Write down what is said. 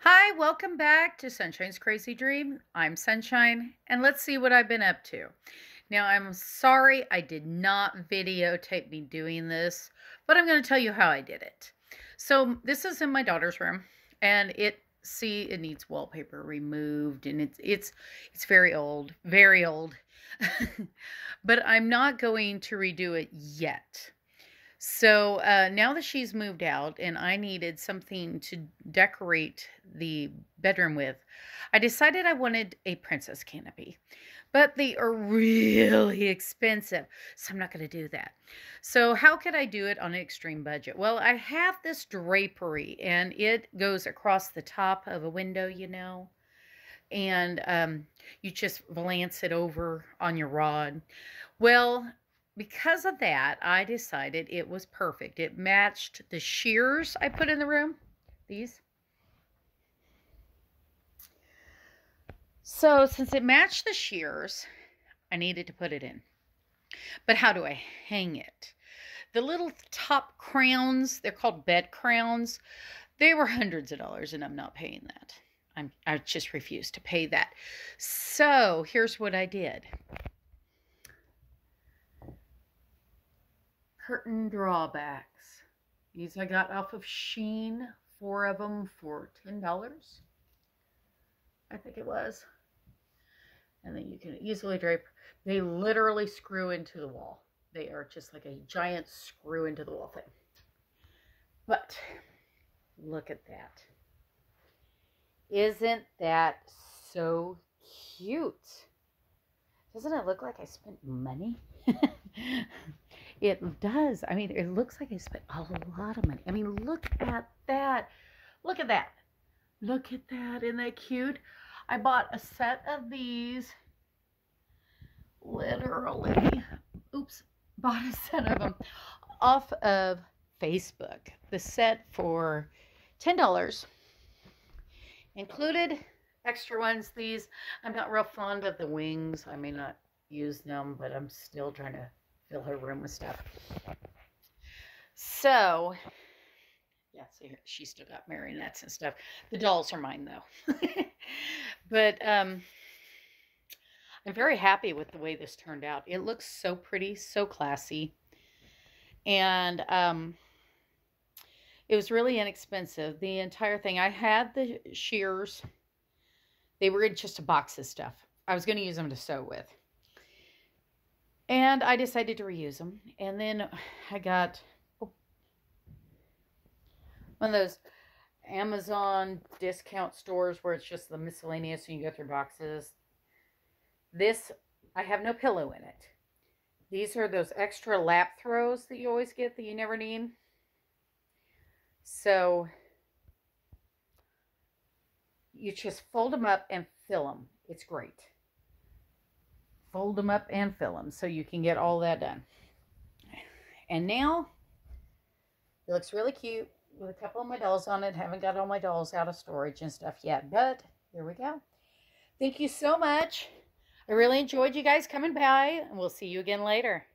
Hi, welcome back to Sunshine's Crazy Dream. I'm Sunshine, and let's see what I've been up to. Now, I'm sorry I did not videotape me doing this, but I'm going to tell you how I did it. So, this is in my daughter's room, and it needs wallpaper removed, and it's very old, very old. But I'm not going to redo it yet. So now that she's moved out and I needed something to decorate the bedroom with, I decided I wanted a princess canopy. But they are really expensive, so I'm not going to do that. So, how could I do it on an extreme budget? Well, I have this drapery and it goes across the top of a window, and you just valance it over on your rod. Well, because of that, I decided it was perfect. It matched the shears I put in the room. These. So since it matched the shears, I needed to put it in. But how do I hang it? The little top crowns, they're called bed crowns. They were hundreds of dollars, and I'm not paying that. I just refuse to pay that. So here's what I did. Curtain drawbacks. These I got off of Shein, 4 of them for $10. I think it was. And then you can easily drape. They literally screw into the wall. They are just like a giant screw into the wall thing. But look at that. Isn't that so cute? Doesn't it look like I spent money? It does. I mean, it looks like I spent a lot of money. I mean, look at that. Look at that. Look at that. Isn't that cute? I bought a set of these. Literally. Oops. Bought a set of them off of Facebook. The set for $10. Included extra ones. These, I'm not real fond of the wings. I may not use them, but I'm still trying to fill her room with stuff. So, yeah, see, she still got marionettes and stuff. The dolls are mine, though. But I'm very happy with the way this turned out. It looks so pretty, so classy. And it was really inexpensive. The entire thing. I had the shears. They were in just a box of stuff. I was going to use them to sew with. And I decided to reuse them. And then I got one of those Amazon discount stores where it's just the miscellaneous and you go through boxes. This, I have no pillow in it. These are those extra lap throws that you always get that you never need. So you just fold them up and fill them. It's great. Fold them up and fill them so you can get all that done. And now it looks really cute with a couple of my dolls on it. Haven't got all my dolls out of storage and stuff yet, but here we go. Thank you so much. I really enjoyed you guys coming by, and we'll see you again later.